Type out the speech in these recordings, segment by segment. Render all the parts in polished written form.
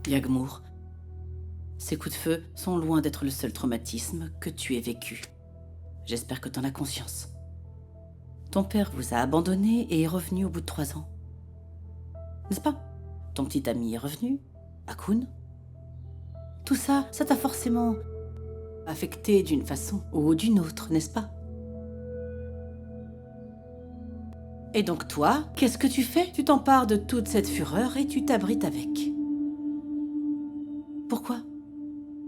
Yagmour, ces coups de feu sont loin d'être le seul traumatisme que tu aies vécu. J'espère que t'en as conscience. Ton père vous a abandonné et est revenu au bout de 3 ans. N'est-ce pas? Ton petit ami est revenu, Hakoun. Tout ça, ça t'a forcément affecté d'une façon ou d'une autre, n'est-ce pas? Et donc toi, qu'est-ce que tu fais? Tu t'empares de toute cette fureur et tu t'abrites avec. Pourquoi?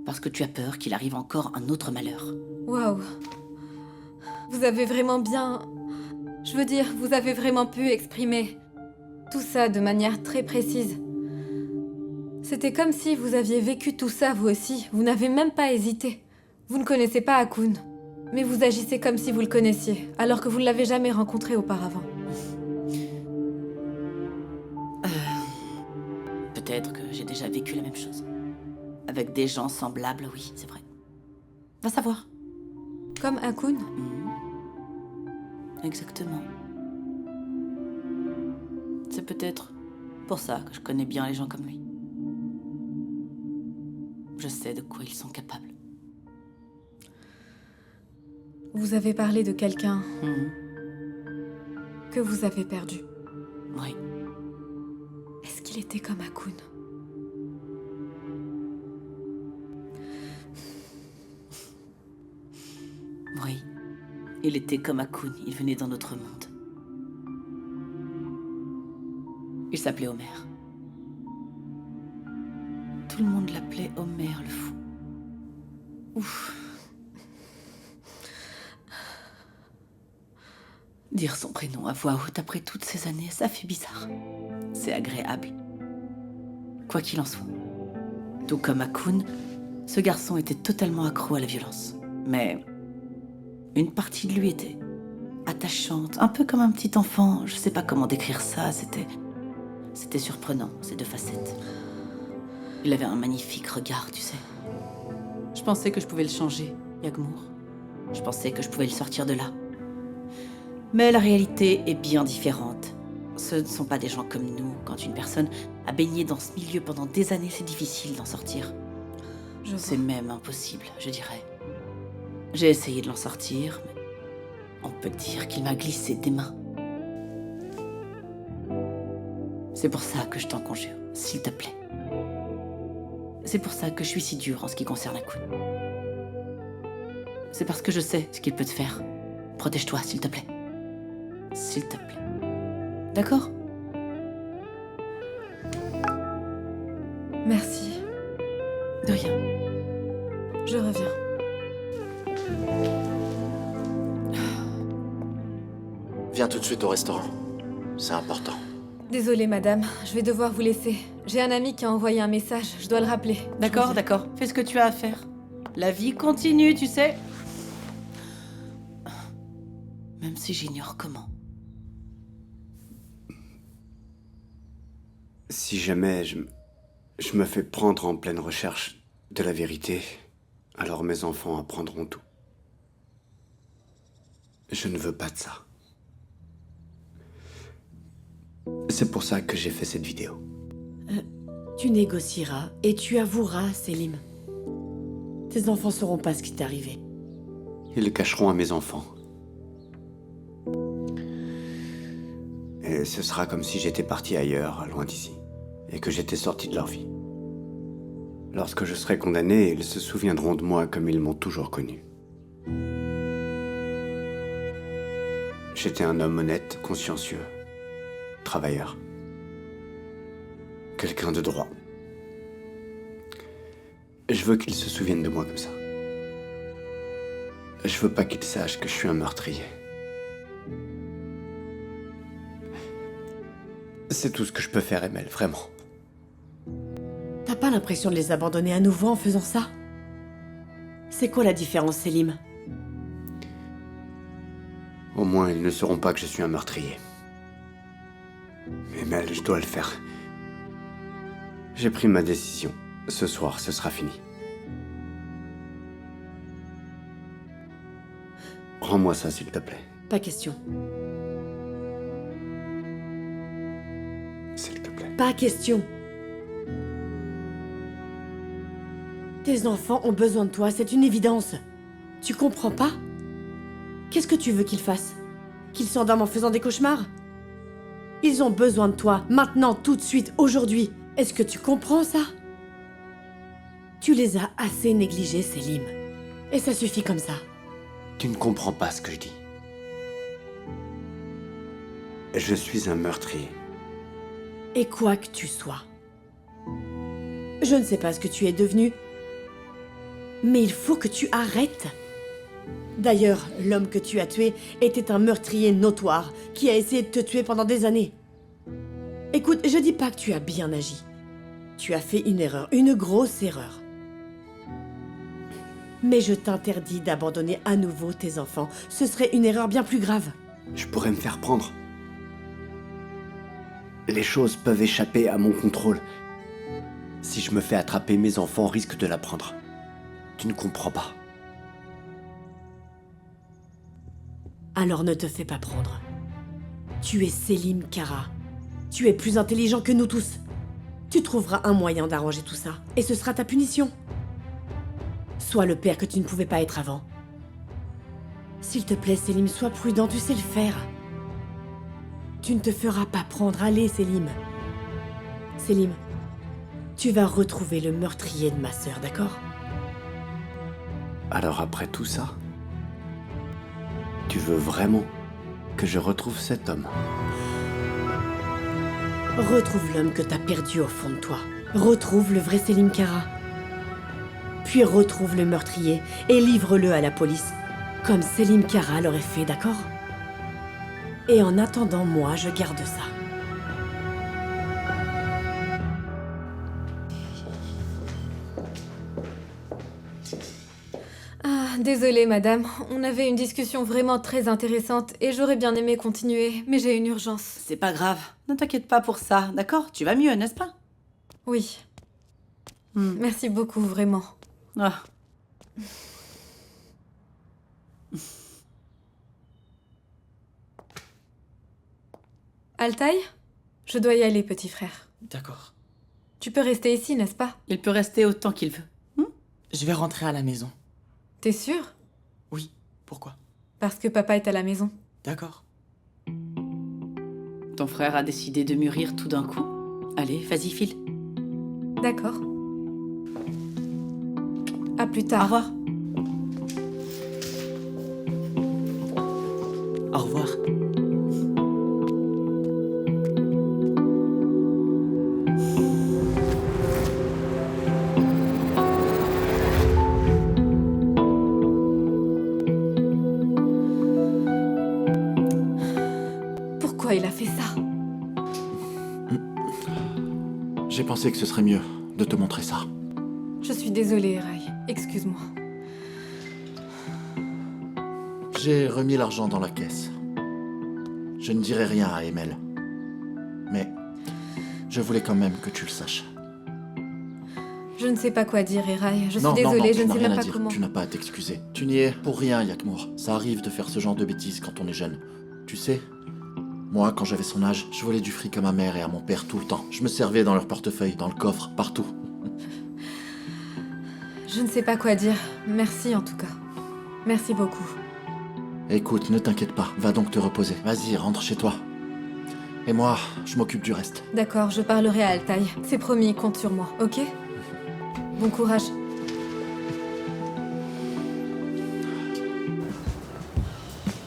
Parce que tu as peur qu'il arrive encore un autre malheur. Waouh. Vous avez vraiment bien... Je veux dire, vous avez vraiment pu exprimer tout ça de manière très précise. C'était comme si vous aviez vécu tout ça vous aussi. Vous n'avez même pas hésité. Vous ne connaissez pas Hakoun, mais vous agissez comme si vous le connaissiez, alors que vous ne l'avez jamais rencontré auparavant. Peut-être que j'ai déjà vécu la même chose. Avec des gens semblables, oui, c'est vrai. Va savoir. Comme Hakoun? Exactement. C'est peut-être pour ça que je connais bien les gens comme lui. Je sais de quoi ils sont capables. Vous avez parlé de quelqu'un que vous avez perdu. Oui. Est-ce qu'il était comme Hakoun? Oui. Il était comme Hakoun, il venait d'un autre monde. Il s'appelait Homer. Tout le monde l'appelait Homer le fou. Ouf. Dire son prénom à voix haute après toutes ces années, ça fait bizarre. C'est agréable. Quoi qu'il en soit. Tout comme Hakoun, ce garçon était totalement accro à la violence. Mais une partie de lui était attachante, un peu comme un petit enfant. Je sais pas comment décrire ça, c'était surprenant, ces deux facettes. Il avait un magnifique regard, tu sais. Je pensais que je pouvais le changer, Yagmour. Je pensais que je pouvais le sortir de là. Mais la réalité est bien différente. Ce ne sont pas des gens comme nous. Quand une personne a baigné dans ce milieu pendant des années, c'est difficile d'en sortir. C'est même impossible, je dirais. J'ai essayé de l'en sortir, mais on peut dire qu'il m'a glissé des mains. C'est pour ça que je t'en conjure, s'il te plaît. C'est pour ça que je suis si dure en ce qui concerne Hakoun. C'est parce que je sais ce qu'il peut te faire. Protège-toi, s'il te plaît. S'il te plaît. D'accord? Merci. De rien. Je reviens. Viens tout de suite au restaurant. C'est important. Désolée, madame. Je vais devoir vous laisser. J'ai un ami qui a envoyé un message. Je dois le rappeler. D'accord, d'accord. Fais ce que tu as à faire. La vie continue, tu sais. Même si j'ignore comment. Si jamais je me fais prendre en pleine recherche de la vérité, alors mes enfants apprendront tout. Je ne veux pas de ça. C'est pour ça que j'ai fait cette vidéo. Tu négocieras et tu avoueras, Selim. Tes enfants sauront pas ce qui t'est arrivé. Ils le cacheront à mes enfants. Et ce sera comme si j'étais parti ailleurs, loin d'ici, et que j'étais sorti de leur vie. Lorsque je serai condamné, ils se souviendront de moi comme ils m'ont toujours connu. J'étais un homme honnête, consciencieux, travailleur. Quelqu'un de droit. Je veux qu'ils se souviennent de moi comme ça. Je veux pas qu'ils sachent que je suis un meurtrier. C'est tout ce que je peux faire, Emel, vraiment. T'as pas l'impression de les abandonner à nouveau en faisant ça? C'est quoi la différence, Selim? Au moins, ils ne sauront pas que je suis un meurtrier. Emel, je dois le faire. J'ai pris ma décision. Ce soir, ce sera fini. Rends-moi ça, s'il te plaît. Pas question. S'il te plaît. Pas question. Tes enfants ont besoin de toi, c'est une évidence. Tu comprends pas? Qu'est-ce que tu veux qu'ils fassent? Qu'ils s'endorment en faisant des cauchemars? Ils ont besoin de toi, maintenant, tout de suite, aujourd'hui. Est-ce que tu comprends ça? Tu les as assez négligés, Selim. Et ça suffit comme ça. Tu ne comprends pas ce que je dis. Je suis un meurtrier. Et quoi que tu sois. Je ne sais pas ce que tu es devenu, mais il faut que tu arrêtes. D'ailleurs, l'homme que tu as tué était un meurtrier notoire qui a essayé de te tuer pendant des années. Écoute, je dis pas que tu as bien agi. Tu as fait une erreur, une grosse erreur. Mais je t'interdis d'abandonner à nouveau tes enfants. Ce serait une erreur bien plus grave. Je pourrais me faire prendre. Les choses peuvent échapper à mon contrôle. Si je me fais attraper, mes enfants risquent de l'apprendre. Tu ne comprends pas. Alors ne te fais pas prendre. Tu es Selim Kara. Tu es plus intelligent que nous tous. Tu trouveras un moyen d'arranger tout ça. Et ce sera ta punition. Sois le père que tu ne pouvais pas être avant. S'il te plaît, Selim, sois prudent, tu sais le faire. Tu ne te feras pas prendre. Allez, Selim. Selim, tu vas retrouver le meurtrier de ma sœur, d'accord? Alors après tout ça, tu veux vraiment que je retrouve cet homme? Retrouve l'homme que t'as perdu au fond de toi. Retrouve le vrai Selim Kara. Puis retrouve le meurtrier et livre-le à la police, comme Selim Kara l'aurait fait, d'accord? Et en attendant, moi, je garde ça. Ah, désolée, madame. On avait une discussion vraiment très intéressante et j'aurais bien aimé continuer, mais j'ai une urgence. C'est pas grave. Ne t'inquiète pas pour ça, d'accord? Tu vas mieux, n'est-ce pas? Oui. Merci beaucoup, vraiment. Ah. Altaï? Je dois y aller, petit frère. D'accord. Tu peux rester ici, n'est-ce pas? Il peut rester autant qu'il veut. Je vais rentrer à la maison. T'es sûr? Oui, pourquoi? Parce que papa est à la maison. D'accord. Ton frère a décidé de mûrir tout d'un coup. Allez, vas-y, file. D'accord. À plus Au tard. revoir. Au revoir. Pourquoi il a fait ça? J'ai pensé que ce serait mieux de te montrer ça. Je suis désolée, Rai. Excuse-moi. J'ai remis l'argent dans la caisse. Je ne dirai rien à Emel. Mais je voulais quand même que tu le saches. Je ne sais pas quoi dire, Rai. Je suis Non, désolée, tu je ne n'as sais rien même à pas dire. comment. Tu n'as pas à t'excuser. Tu n'y es pour rien, Yakmour. Ça arrive de faire ce genre de bêtises quand on est jeune. Tu sais, moi, quand j'avais son âge, je volais du fric à ma mère et à mon père tout le temps. Je me servais dans leur portefeuille, dans le coffre, partout. Je ne sais pas quoi dire. Merci en tout cas. Merci beaucoup. Écoute, ne t'inquiète pas. Va donc te reposer. Vas-y, rentre chez toi. Et moi, je m'occupe du reste. D'accord, je parlerai à Altaï. C'est promis, compte sur moi, ok? Bon courage.